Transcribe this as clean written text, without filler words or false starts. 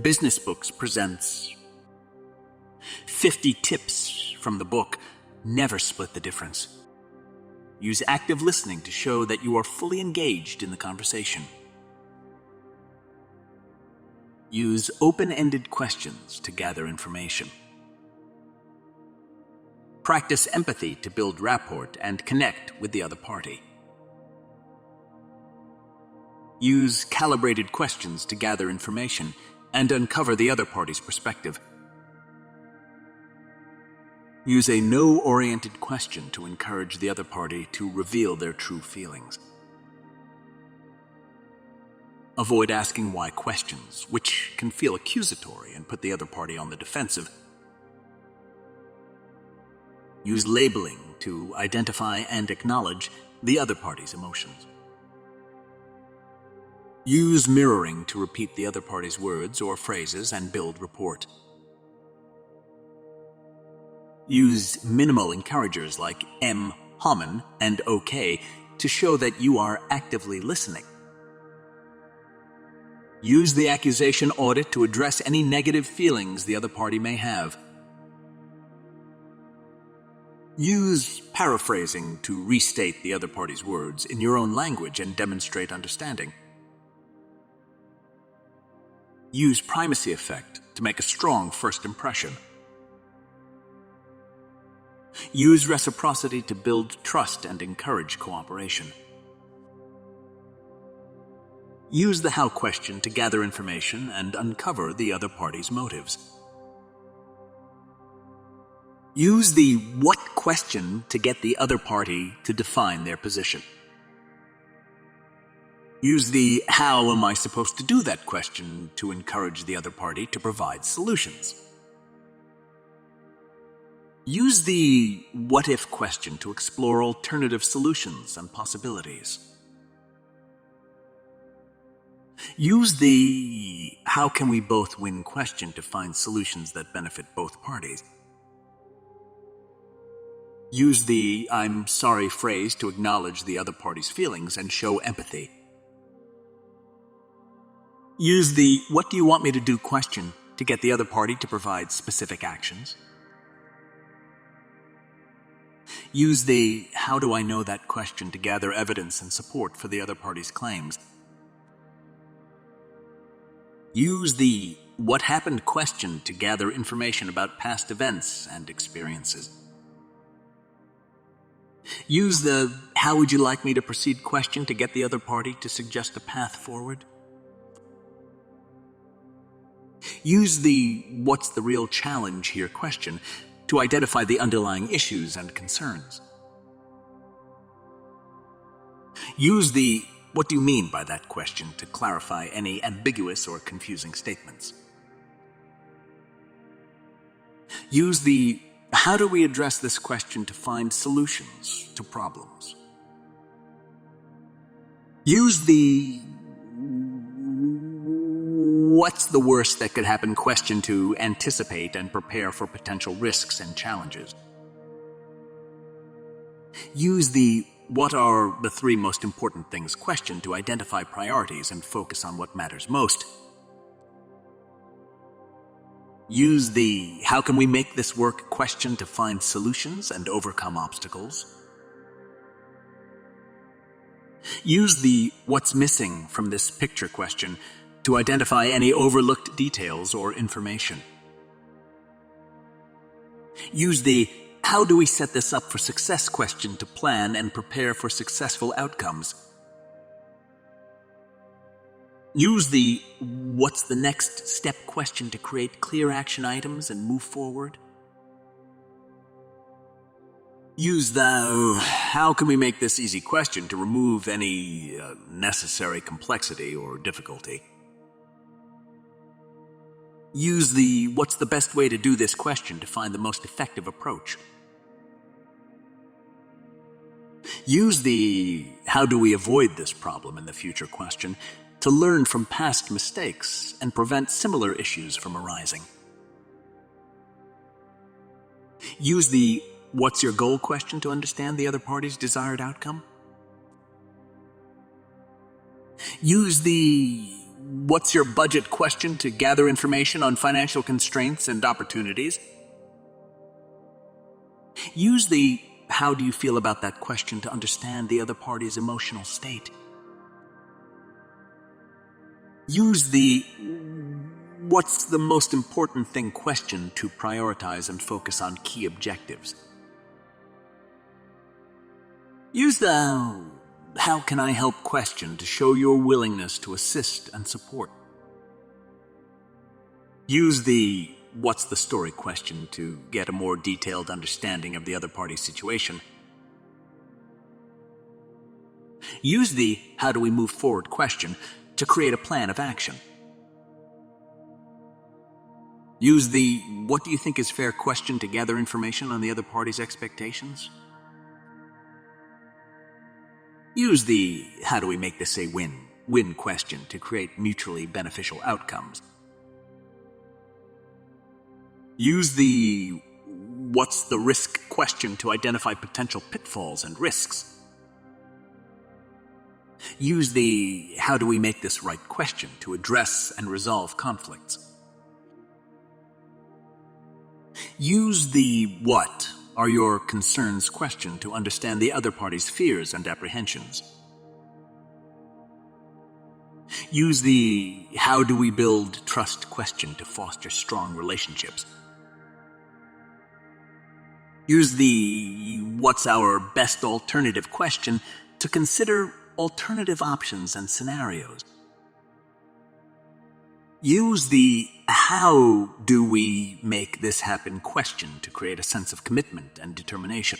Business Books presents 50 tips from the book Never Split the Difference. Use active listening to show that you are fully engaged in the conversation. Use open-ended questions to gather information. Practice empathy to build rapport and connect with the other party. Use calibrated questions to gather information and uncover the other party's perspective. Use a no-oriented question to encourage the other party to reveal their true feelings. Avoid asking why questions, which can feel accusatory and put the other party on the defensive. Use labeling to identify and acknowledge the other party's emotions. Use mirroring to repeat the other party's words or phrases and build rapport. Use minimal encouragers like Haman and OK to show that you are actively listening. Use the accusation audit to address any negative feelings the other party may have. Use paraphrasing to restate the other party's words in your own language and demonstrate understanding. Use primacy effect to make a strong first impression. Use reciprocity to build trust and encourage cooperation. Use the how question to gather information and uncover the other party's motives. Use the what question to get the other party to define their position. Use the how am I supposed to do that question to encourage the other party to provide solutions. Use the what if question to explore alternative solutions and possibilities. Use the how can we both win question to find solutions that benefit both parties. Use the I'm sorry phrase to acknowledge the other party's feelings and show empathy. Use the what do you want me to do question to get the other party to provide specific actions. Use the how do I know that question to gather evidence and support for the other party's claims. Use the what happened question to gather information about past events and experiences. Use the how would you like me to proceed question to get the other party to suggest a path forward. Use the what's the real challenge here question to identify the underlying issues and concerns. Use the what do you mean by that question to clarify any ambiguous or confusing statements. Use the how do we address this question to find solutions to problems. Use the what's the worst that could happen question to anticipate and prepare for potential risks and challenges. Use the what are the three most important things question to identify priorities and focus on what matters most. Use the how can we make this work question to find solutions and overcome obstacles. Use the what's missing from this picture question to identify any overlooked details or information. Use the how do we set this up for success question to plan and prepare for successful outcomes. Use the what's the next step question to create clear action items and move forward. Use the how can we make this easy question to remove any necessary complexity or difficulty. Use the what's the best way to do this question to find the most effective approach. Use the how do we avoid this problem in the future question to learn from past mistakes and prevent similar issues from arising. Use the what's your goal question to understand the other party's desired outcome. Use the what's your budget question to gather information on financial constraints and opportunities. Use the how do you feel about that question to understand the other party's emotional state. Use the what's the most important thing question to prioritize and focus on key objectives. Use the how can I help question to show your willingness to assist and support. Use the what's the story question to get a more detailed understanding of the other party's situation. Use the how do we move forward question to create a plan of action. Use the what do you think is fair question to gather information on the other party's expectations. Use the how do we make this a win-win question to create mutually beneficial outcomes. Use the what's the risk question to identify potential pitfalls and risks. Use the how do we make this right question to address and resolve conflicts. Use the what are your concerns question to understand the other party's fears and apprehensions. Use the how do we build trust question to foster strong relationships. Use the what's our best alternative question to consider alternative options and scenarios. Use the how do we make this happen question to create a sense of commitment and determination.